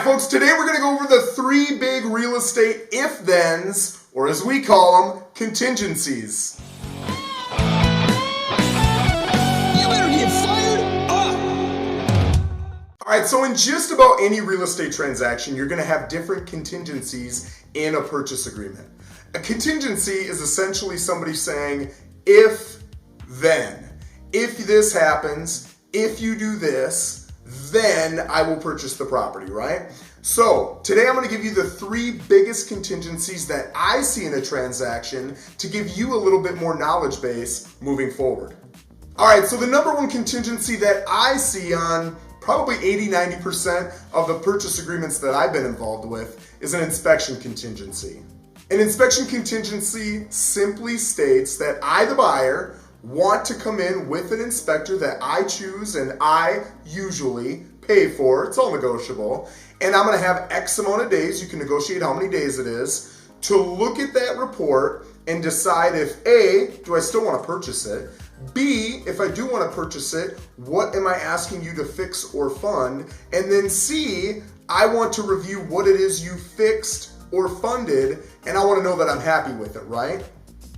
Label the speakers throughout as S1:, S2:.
S1: right, folks, today we're going to go over the three big real estate if-thens, or as we call them, contingencies.
S2: You better get fired up!
S1: All right, so in just about any real estate transaction, you're going to have different contingencies in a purchase agreement. A contingency is essentially somebody saying, if then, if this happens, if you do this, then I will purchase the property, right? So today I'm going to give you the three biggest contingencies that I see in a transaction to give you a little bit more knowledge base moving forward. All right, so the number one contingency that I see on probably 80-90% of the purchase agreements that I've been involved with is an inspection contingency. An inspection contingency simply states that I, the buyer, want to come in with an inspector that I choose and I usually pay for. It's all negotiable. And I'm going to have X amount of days, you can negotiate how many days it is, to look at that report and decide if A, do I still want to purchase it? B, if I do want to purchase it, what am I asking you to fix or fund? And then C, I want to review what it is you fixed or funded, and I want to know that I'm happy with it, right?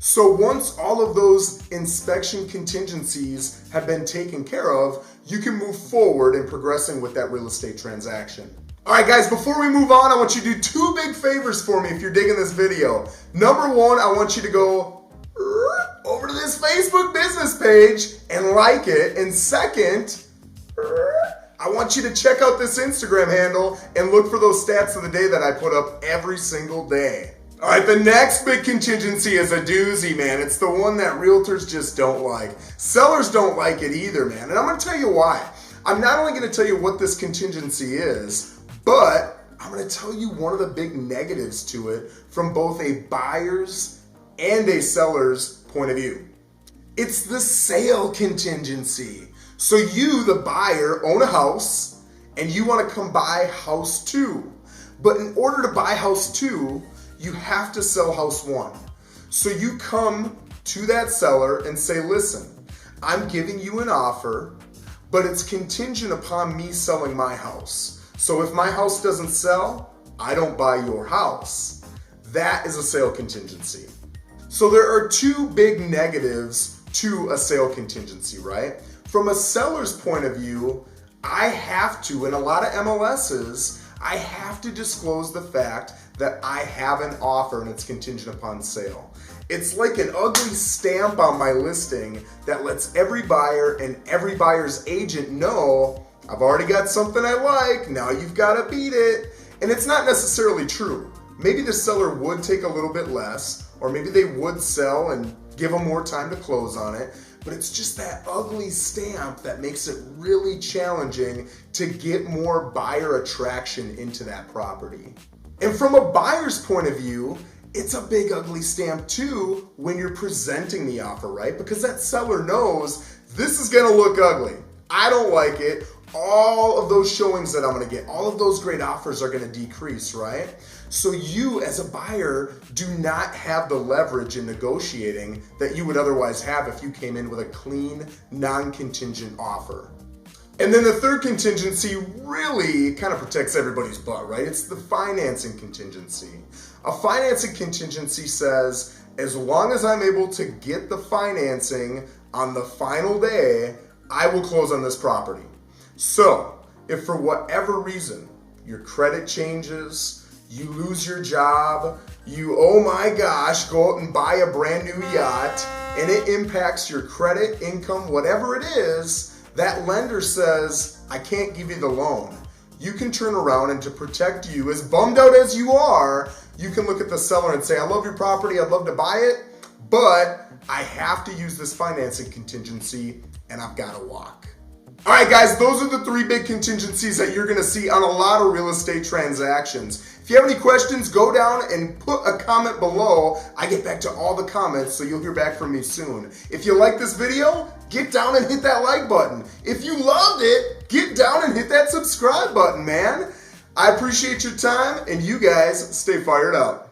S1: So once all of those inspection contingencies have been taken care of, you can move forward in progressing with that real estate transaction. All right, guys, before we move on, I want you to do two big favors for me if you're digging this video. Number one, I want you to go over to this Facebook business page and like it. And second, I want you to check out this Instagram handle and look for those stats of the day that I put up every single day. All right, the next big contingency is a doozy, man. It's the one that realtors just don't like. Sellers don't like it either, man. And I'm going to tell you why. I'm not only going to tell you what this contingency is, but I'm going to tell you one of the big negatives to it from both a buyer's and a seller's point of view. It's the sale contingency. So you, the buyer, own a house and you want to come buy house two. But in order to buy house two, you have to sell house one. So you come to that seller and say, listen, I'm giving you an offer, but it's contingent upon me selling my house. So if my house doesn't sell, I don't buy your house. That is a sale contingency. So there are two big negatives to a sale contingency, right? From a seller's point of view, I have to, in a lot of MLSs, I have to disclose the fact that I have an offer and it's contingent upon sale. It's like an ugly stamp on my listing that lets every buyer and every buyer's agent know, I've already got something I like, now you've got to beat it. And it's not necessarily true. Maybe the seller would take a little bit less, or maybe they would sell and give them more time to close on it. But it's just that ugly stamp that makes it really challenging to get more buyer attraction into that property. And from a buyer's point of view, it's a big ugly stamp too when you're presenting the offer, right? Because that seller knows this is gonna look ugly. I don't like it. All of those showings that I'm gonna get, all of those great offers are gonna decrease, right? So you as a buyer do not have the leverage in negotiating that you would otherwise have if you came in with a clean, non-contingent offer. And then the third contingency really kind of protects everybody's butt, right? It's the financing contingency. A financing contingency says, as long as I'm able to get the financing on the final day, I will close on this property. So if for whatever reason your credit changes, you lose your job, you, oh my gosh, go out and buy a brand new yacht, and it impacts your credit, income, whatever it is, that lender says, I can't give you the loan. You can turn around and to protect you, as bummed out as you are, you can look at the seller and say, I love your property, I'd love to buy it, but I have to use this financing contingency and I've got to walk. All right, guys, those are the three big contingencies that you're going to see on a lot of real estate transactions. If you have any questions, go down and put a comment below. I get back to all the comments, so you'll hear back from me soon. If you like this video, get down and hit that like button. If you loved it, get down and hit that subscribe button, man. I appreciate your time, and you guys stay fired up.